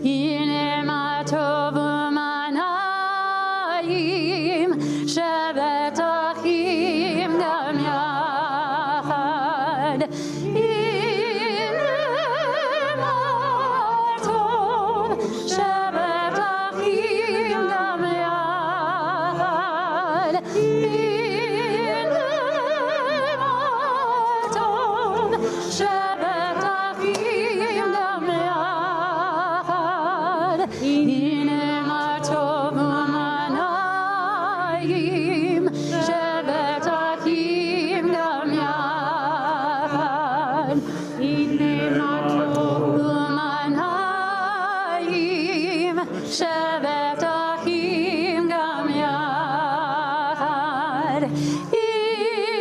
הנה מה טוב ומה נעים, שבת אחים גם יחד. הנה מה טוב, שבת אחים גם יחד. הנה מה טוב, שבת אחים גם יחד. הנה מה טוב ומה נעים, שבת אחים גם יחד. הנה מה טוב ומה נעים, שבת אחים גם יחד.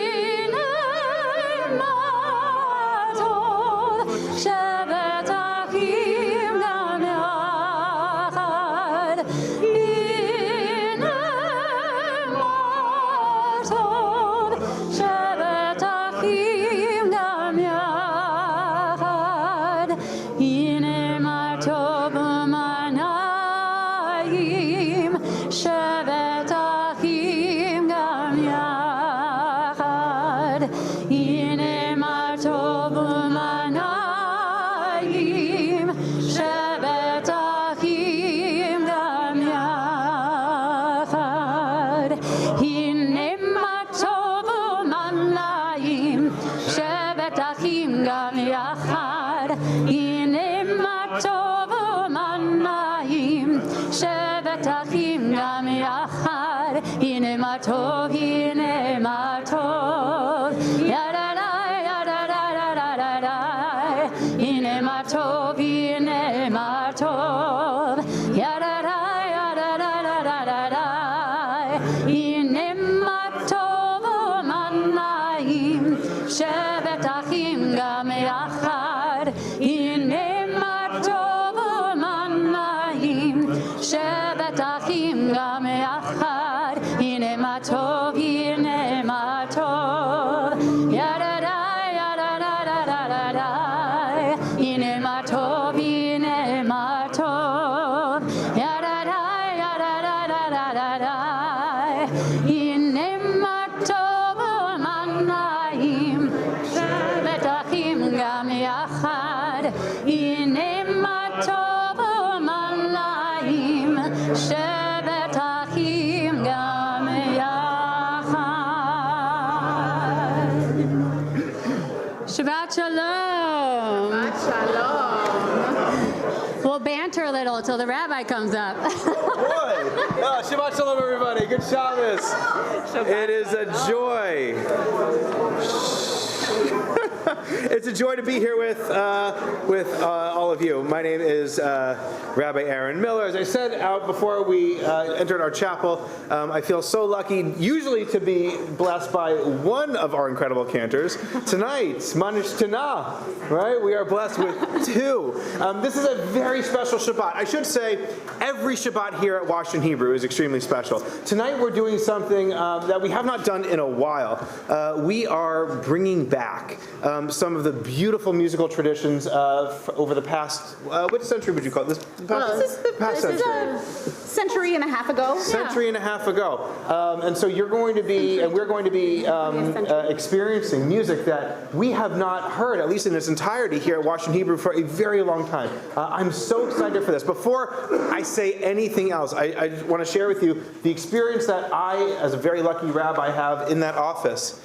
הנה מה טוב, שבת אחים גם יחד. הנה מה טוב, שבת אחים גם יחד. הנה מה טוב ומה נעים, שבת אחים גם יחד. הנה מה טוב ומה נעים, שבת אחים גם יחד. הנה מה טוב ומה נעים, שבת אחים גם יחד. הנה מה טוב ומה נעים, שבת אחים גם יחד. הנה מה טוב, הנה מה טוב, ידעי, ידעי. הנה מה טוב, הנה מה טוב, ידעי, ידעי. הנה מה טוב ומה נעים, שבת אחים גם יחד. הנה מה טוב ומה נעים, שבת אחים גם יחד. הנה מה טוב, הנה מה טוב, ידעי, ידעי. הנה מה טוב, הנה מה טוב, ידעי, ידעי. הנה מה טוב ומה נעים, שבת אחים גם יחד. הנה מה טוב ומה נעים, שבת אחים גם יחד. Shabbat Shalom. We'll banter a little until the rabbi comes up. Boy! Shabbat Shalom, everybody. Good Shabbos. It is a joy. It's a joy to be here with all of you. My name is Rabbi Aaron Miller. As I said out before we entered our chapel, I feel so lucky usually to be blessed by one of our incredible cantors. Tonight, Manish Tana, right? We are blessed with two. This is a very special Shabbat. I should say every Shabbat here at Washington Hebrew is extremely special. Tonight we're doing something that we have not done in a while. We are bringing back some of the beautiful musical traditions over the past, which century would you call it? This is a century and a half ago. Century and a half ago. And so you're going to be, and we're going to be experiencing music that we have not heard, at least in its entirety here at Washington Hebrew for a very long time. I'm so excited for this. Before I say anything else, I want to share with you the experience that I, as a very lucky rabbi, have in that office.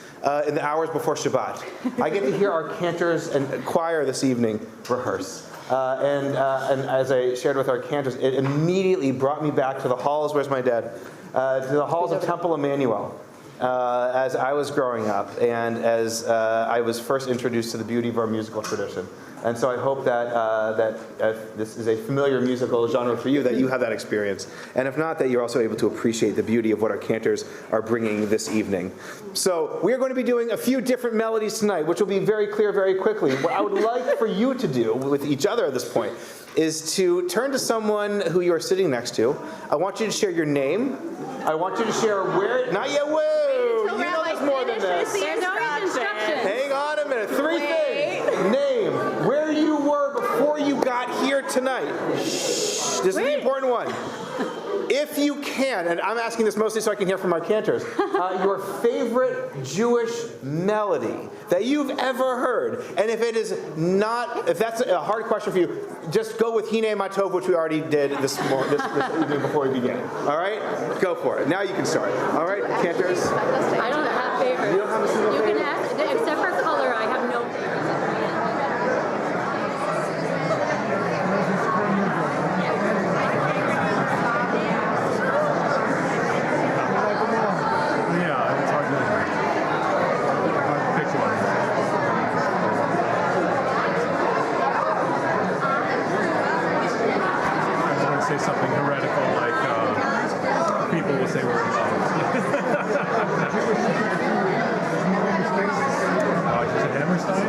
In the hours before Shabbat. I get to hear our cantors and choir this evening rehearse. And as I shared with our cantors, it immediately brought me back to the halls, where's my dad? To the halls of Temple Emmanuel. As I was growing up and as I was first introduced to the beauty of our musical tradition. And so I hope that this is a familiar musical genre for you, that you have that experience. And if not, that you're also able to appreciate the beauty of what our cantors are bringing this evening. So we are going to be doing a few different melodies tonight, which will be very clear very quickly. What I would like for you to do with each other at this point is to turn to someone who you are sitting next to. I want you to share your name. I want you to share where, not yet, whoa! You know there's more than this. Hang on a minute. Three things. Name, where you were before you got here tonight. This is the important one. If you can, and I'm asking this mostly so I can hear from our cantors, your favorite Jewish melody that you've ever heard. And if it is not, if that's a hard question for you, just go with Hinei Ma Tov, which we already did this evening before we began. All right? Go for it. Now you can start. All right, cantors? I don't have favorites. You don't have a single favorite? You can ask, except for color, I have no favorites. Say something heretical like people will say we're in love. Is it Hammerstein?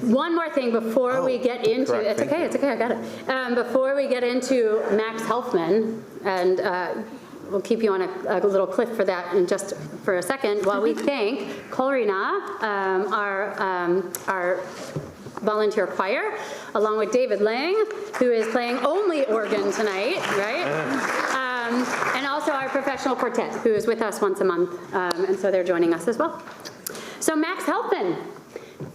One more thing before we get into it's okay, I got it. Before we get into Max Helfman, and we'll keep you on a little cliff for that in just for a second, while we thank Kolrina, our volunteer choir, along with David Lang, who is playing only organ tonight, right? And also our professional quartet, who is with us once a month, and so they're joining us as well. So Max Helfman.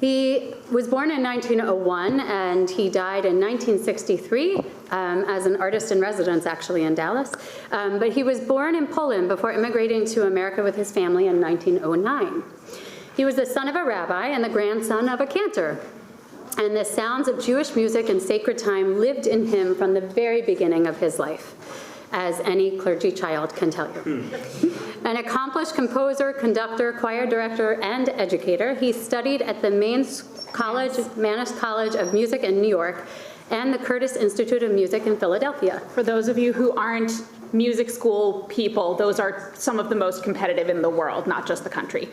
He was born in 1901, and he died in 1963 as an artist in residence, actually, in Dallas. But he was born in Poland before immigrating to America with his family in 1909. He was the son of a rabbi and the grandson of a cantor. And the sounds of Jewish music and sacred time lived in him from the very beginning of his life, as any clergy child can tell you. An accomplished composer, conductor, choir director, and educator, he studied at the Mannes College of Music in New York and the Curtis Institute of Music in Philadelphia. For those of you who aren't music school people, those are some of the most competitive in the world, not just the country.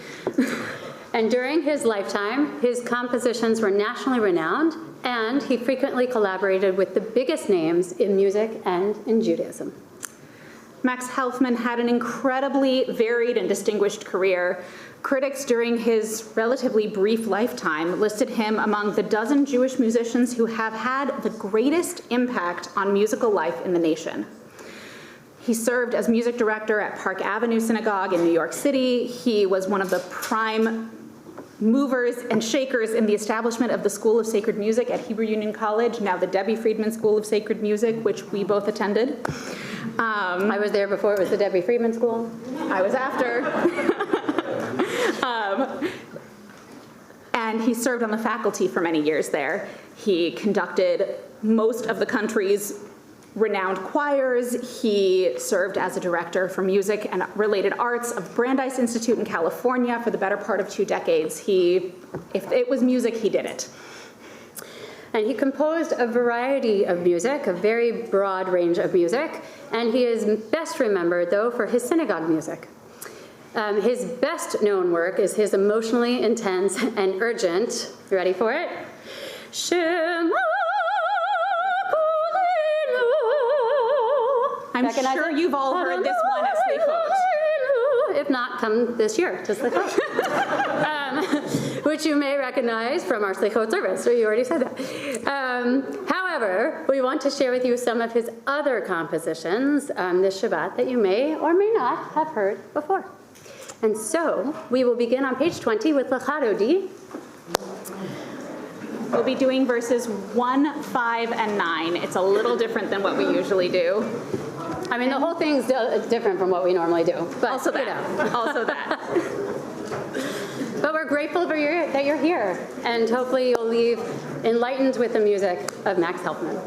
And during his lifetime, his compositions were nationally renowned, and he frequently collaborated with the biggest names in music and in Judaism. Max Helfman had an incredibly varied and distinguished career. Critics during his relatively brief lifetime listed him among the dozen Jewish musicians who have had the greatest impact on musical life in the nation. He served as music director at Park Avenue Synagogue in New York City. He was one of the prime movers and shakers in the establishment of the School of Sacred Music at Hebrew Union College, now the Debbie Friedman School of Sacred Music, which we both attended. I was there before it was the Debbie Friedman School. I was after. And he served on the faculty for many years there. He conducted most of the country's renowned choirs. He served as a director for music and related arts of Brandeis Institute in California for the better part of 2 decades. If it was music, he did it. And he composed a variety of music, a very broad range of music, and he is best remembered, though, for his synagogue music. His best known work is his emotionally intense and urgent, you ready for it? Shema Kulinu. I'm sure you've all heard this one at Slichot. If not, come this year to Slichot. Which you may recognize from our Slichot service, so you already said that. However, we want to share with you some of his other compositions this Shabbat that you may or may not have heard before. And so, we will begin on page 20 with Lachadodi. We'll be doing verses 1, 5, and 9. It's a little different than what we usually do. I mean, the whole thing's different from what we normally do. But, Also that. Also that. But we're grateful for that you're here, and hopefully you'll leave enlightened with the music of Max Helfman.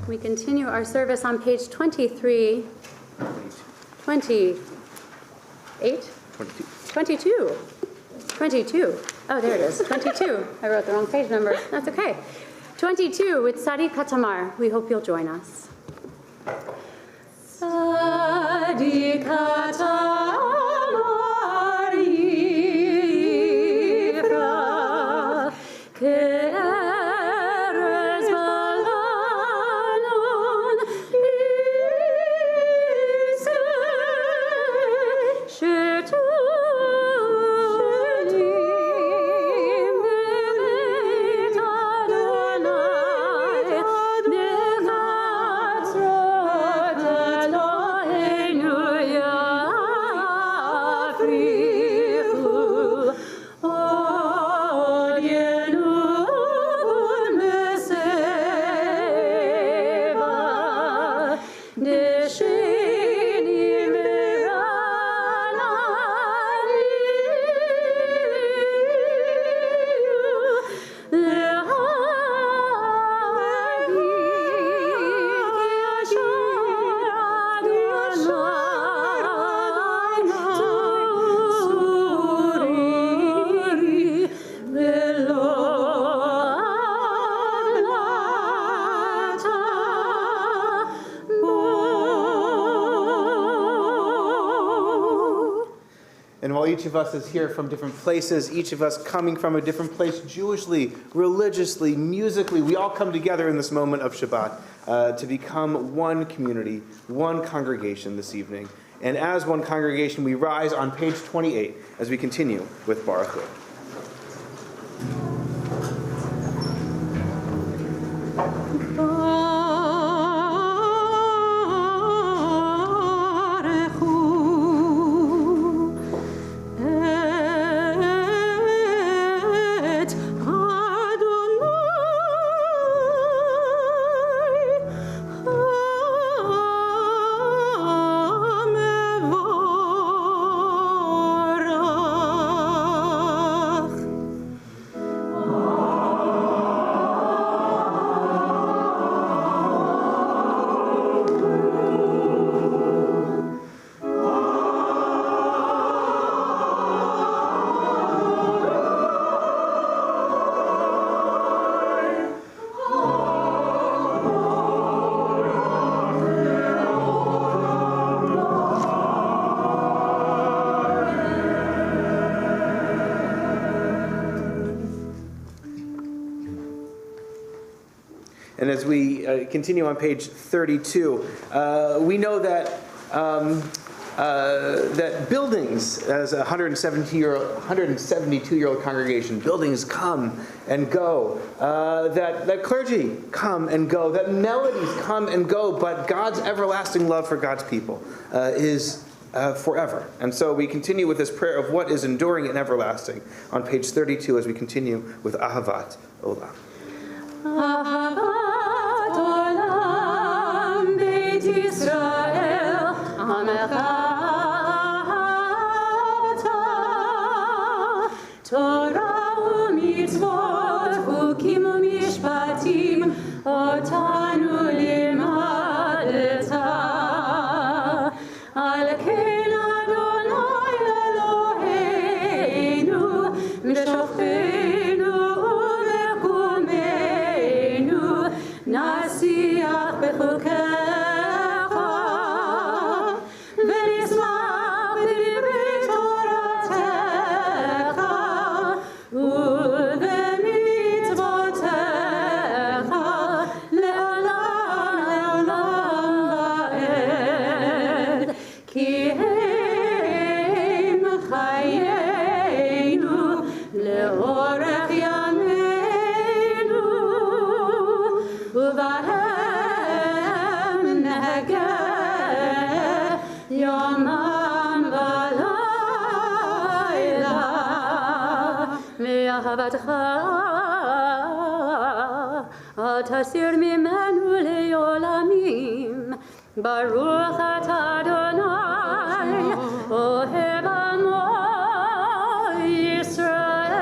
We continue our service on page 23, 28? 22. 22. Oh, there it is, 22. I wrote the wrong page number. That's okay. 22 with Sadi Katamar. We hope you'll join us. Sadi Katamar Yifra Keres Balano And while each of us is here from different places, each of us coming from a different place, Jewishly, religiously, musically, we all come together in this moment of Shabbat to become one community, one congregation this evening. And as one congregation, we rise on page 28 as we continue with Baruch Hu. And as we continue on page 32, we know that that buildings, as a 172-year-old congregation, buildings come and go. That clergy come and go. That melodies come and go. But God's everlasting love for God's people is forever. And so we continue with this prayer of what is enduring and everlasting on page 32 as we continue with Ahavat Olam. Ahavat Olam Beit Yisrael Amecha Ahavta Torah u'mitzvot Chukim u'mishpatim Otanu limadeta Al ken Adonai Eloheinu V'shofchenu נשיח בחוקיך ונשמח בדברי תורתך ובמצוותיך לעולם ועד כי הם חיינו לאורך ימינו ובהם נהגה יומם ולילה מאהבתך אל תסיר ממנו לעולמים ברוך אתה אדוני אוהב עמו ישראל. Page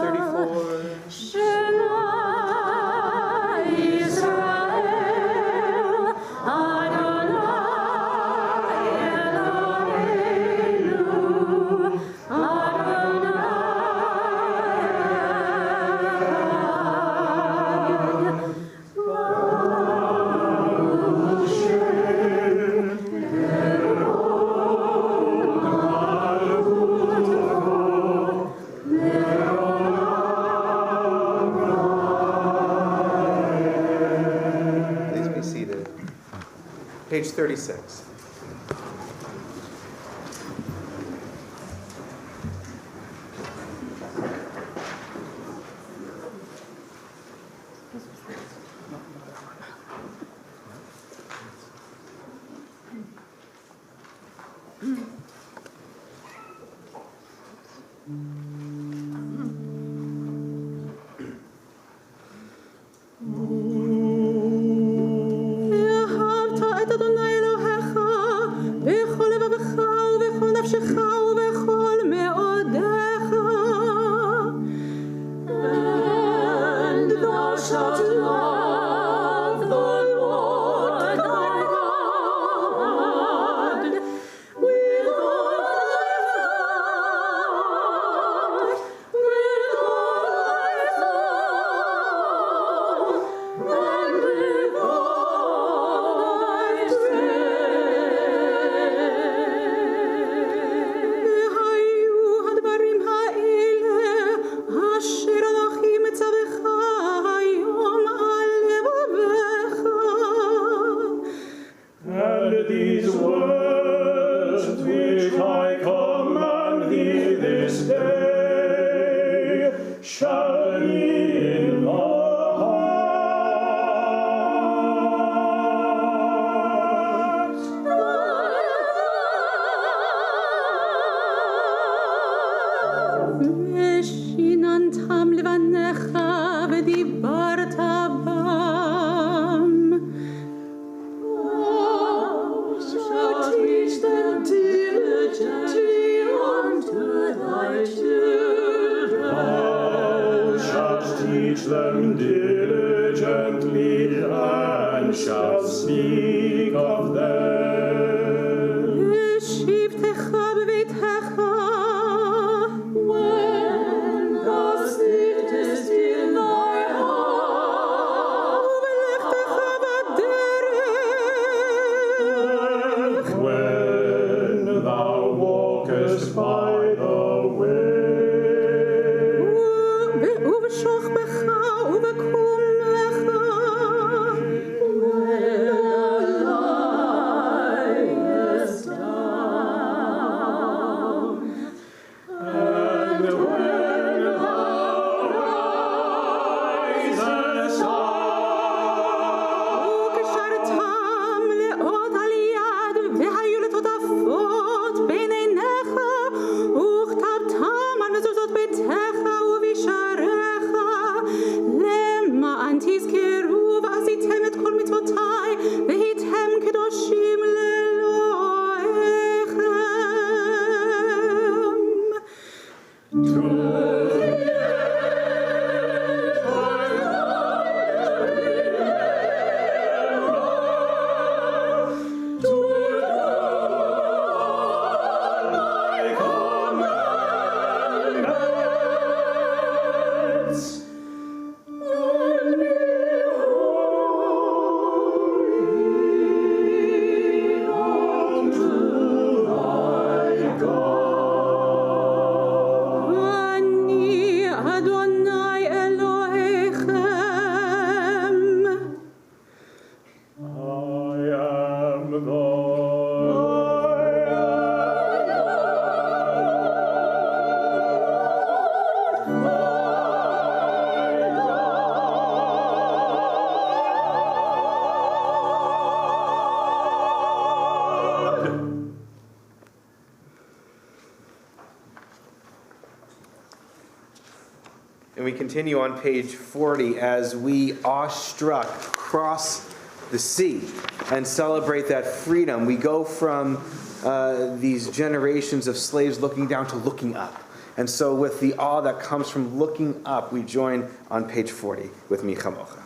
34. Page 36. men shall speak of them. When thou slippest in thy heart, when thou walkest by the way, And we continue on page 40 as we, awestruck, cross the sea and celebrate that freedom. We go from these generations of slaves looking down to looking up. And so with the awe that comes from looking up, we join on page 40 with Mi Chamocha.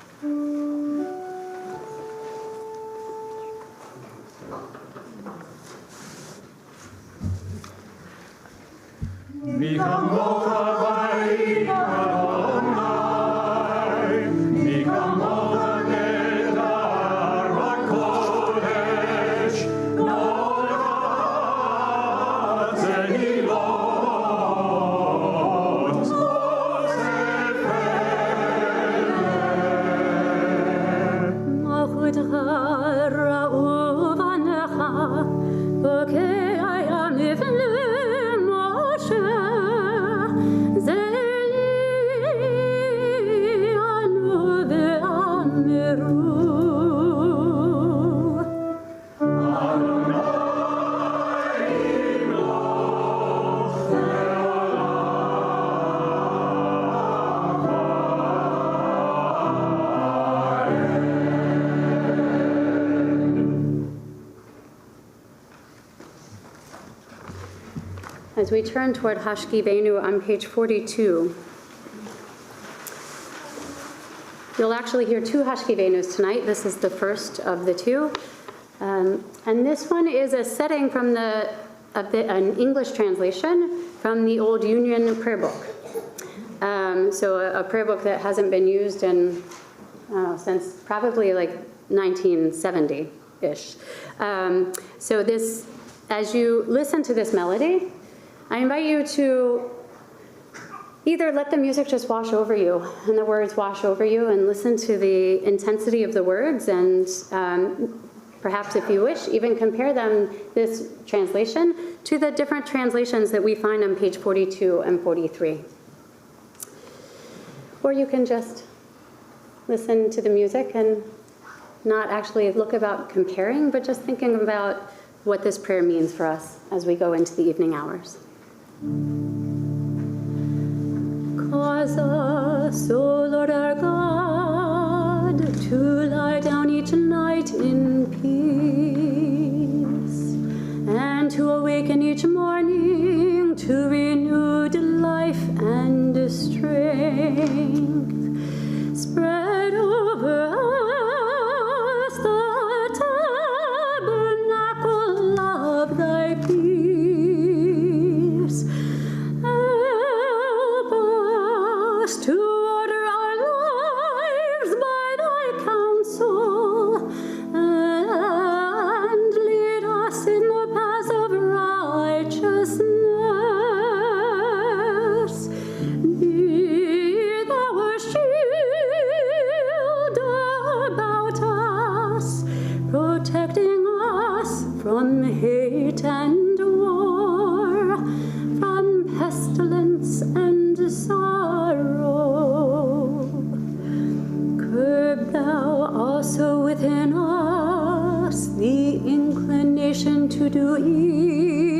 Mi Chamocha Bayit Adonai, Mi Chamocha Nedar HaKodesh, Norat Zehilot, Zosefel. Malchutcha ra'u v'necha, bokei ayam nifnim Moshe, zeli anu ve'amiru. As we turn toward Hashkivenu on page 42, you'll actually hear two Hashkivenus tonight. This is the first of the two. And this one is a setting from an English translation from the Old Union prayer book. So a prayer book that hasn't been used in, since probably like 1970-ish. So this, as you listen to this melody, I invite you to either let the music just wash over you and the words wash over you and listen to the intensity of the words and perhaps if you wish, even compare them, this translation, to the different translations that we find on page 42 and 43. Or you can just listen to the music and not actually look about comparing, but just thinking about what this prayer means for us as we go into the evening hours. Cause us, O Lord our God, to lie down each night in peace, and to awaken each morning to renewed life and strength. Spread over us from hate and war, from pestilence and sorrow. Curb thou also within us the inclination to do evil,